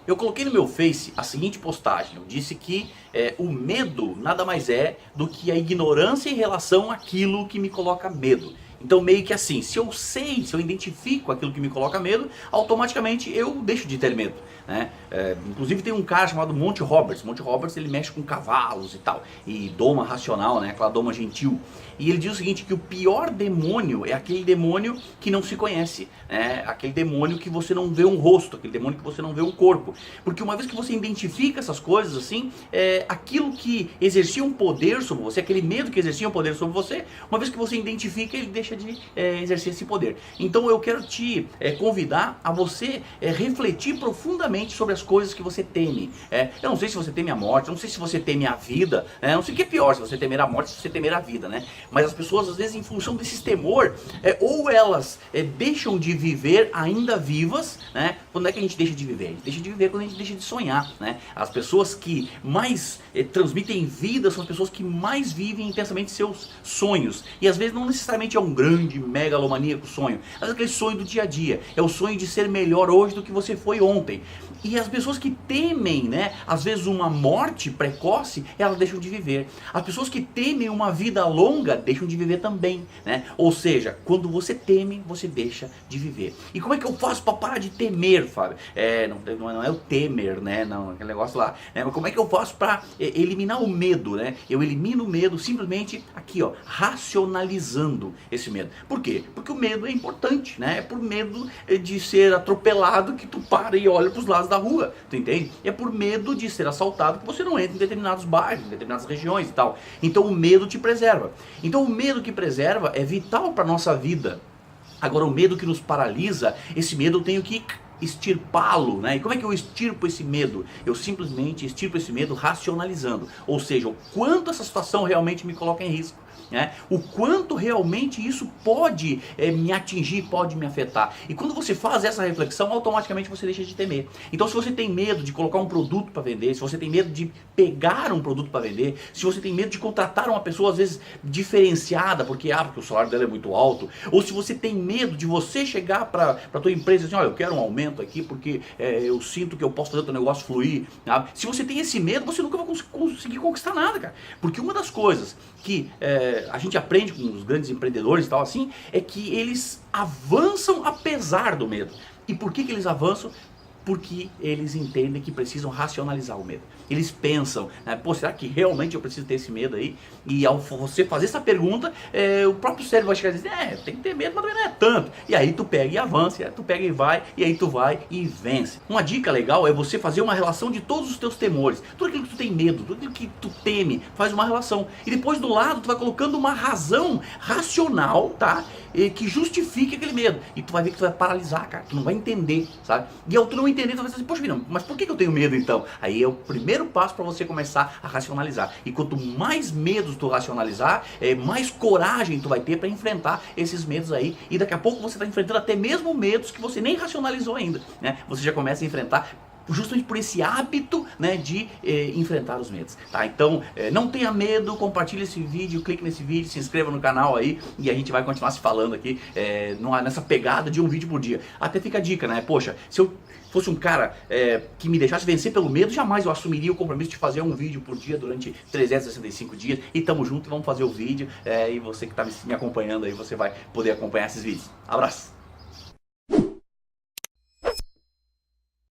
Eu coloquei no meu Face a seguinte postagem. Eu disse que o medo nada mais é do que a ignorância em relação àquilo que me coloca medo. Então meio que assim, se eu sei, se eu identifico aquilo que me coloca medo, automaticamente eu deixo de ter medo, né? Inclusive tem um cara chamado Monty Roberts. Monty Roberts, ele mexe com cavalos e tal, e doma racional, né? Aquela doma gentil. E ele diz o seguinte, que o pior demônio é aquele demônio que não se conhece, né? Aquele demônio que você não vê um rosto, aquele demônio que você não vê um corpo. Porque uma vez que você identifica essas coisas assim, aquilo que exercia um poder sobre você, aquele medo que exercia um poder sobre você, uma vez que você identifica, ele deixa de exercer esse poder. Então eu quero te convidar a você refletir profundamente sobre as coisas que você teme. Eu não sei se você teme a morte, eu não sei se você teme a vida, eu não sei o que é pior, se você temer a morte ou se você temer a vida, né? Mas as pessoas às vezes em função desses temor, ou elas deixam de viver ainda vivas, né? Quando é que a gente deixa de viver? A gente deixa de viver quando a gente deixa de sonhar, né? As pessoas que mais transmitem vida são as pessoas que mais vivem intensamente seus sonhos. E às vezes não necessariamente é um grande, megalomaníaco sonho. Às vezes é aquele sonho do dia a dia. É o sonho de ser melhor hoje do que você foi ontem. E as pessoas que temem, né, às vezes uma morte precoce, elas deixam de viver. As pessoas que temem uma vida longa, deixam de viver também, né? Ou seja, quando você teme, você deixa de viver. E como é que eu faço para parar de temer, Fábio? Não é o temer, né? Não, aquele negócio lá. Né? Mas como é que eu faço para eliminar o medo, né? Eu elimino o medo simplesmente aqui, ó, racionalizando esse medo. Por quê? Porque o medo é importante, né? É por medo de ser atropelado que tu para e olha para os lados da rua, tu entende? É por medo de ser assaltado que você não entra em determinados bairros, em determinadas regiões e tal. Então o medo te preserva. Então o medo que preserva é vital para nossa vida. Agora o medo que nos paralisa, esse medo eu tenho que extirpá-lo, né? E como é que eu extirpo esse medo? Eu simplesmente extirpo esse medo racionalizando. Ou seja, o quanto essa situação realmente me coloca em risco. Né? O quanto realmente isso pode me atingir, pode me afetar. E quando você faz essa reflexão, automaticamente você deixa de temer. Então se você tem medo de colocar um produto para vender, se você tem medo de pegar um produto para vender, se você tem medo de contratar uma pessoa às vezes diferenciada, porque o salário dela é muito alto, ou se você tem medo de você chegar para tua empresa e dizer, olha, eu quero um aumento aqui porque eu sinto que eu posso fazer o teu negócio fluir, sabe? Se você tem esse medo, você nunca vai conseguir conquistar nada, cara. Porque uma das coisas que a gente aprende com os grandes empreendedores e tal assim, é que eles avançam apesar do medo. E por que eles avançam? Porque eles entendem que precisam racionalizar o medo. Eles pensam, né, pô, será que realmente eu preciso ter esse medo aí? E ao você fazer essa pergunta, o próprio cérebro vai chegar e dizer, tem que ter medo, mas também não é tanto. E aí tu pega e avança, tu pega e vai, e aí tu vai e vence. Uma dica legal é você fazer uma relação de todos os teus temores. Tudo aquilo que tu tem medo, tudo aquilo que tu teme, faz uma relação. E depois do lado tu vai colocando uma razão racional, tá? Que justifique aquele medo. E tu vai ver que tu vai paralisar, cara. Tu não vai entender, sabe? E ao tu não entender, tu vai dizer assim, poxa vida, mas por que eu tenho medo então? Aí é o primeiro passo para você começar a racionalizar. E quanto mais medos tu racionalizar, mais coragem tu vai ter para enfrentar esses medos aí. E daqui a pouco você está enfrentando até mesmo medos que você nem racionalizou ainda, né? Você já começa a enfrentar justamente por esse hábito, né, de enfrentar os medos, tá? Então, não tenha medo, compartilhe esse vídeo, clique nesse vídeo, se inscreva no canal aí e a gente vai continuar se falando aqui nessa pegada de um vídeo por dia. Até fica a dica, né? Poxa, se eu fosse um cara que me deixasse vencer pelo medo, jamais eu assumiria o compromisso de fazer um vídeo por dia durante 365 dias. E tamo junto, vamos fazer o vídeo e você que tá me acompanhando aí, você vai poder acompanhar esses vídeos. Abraço!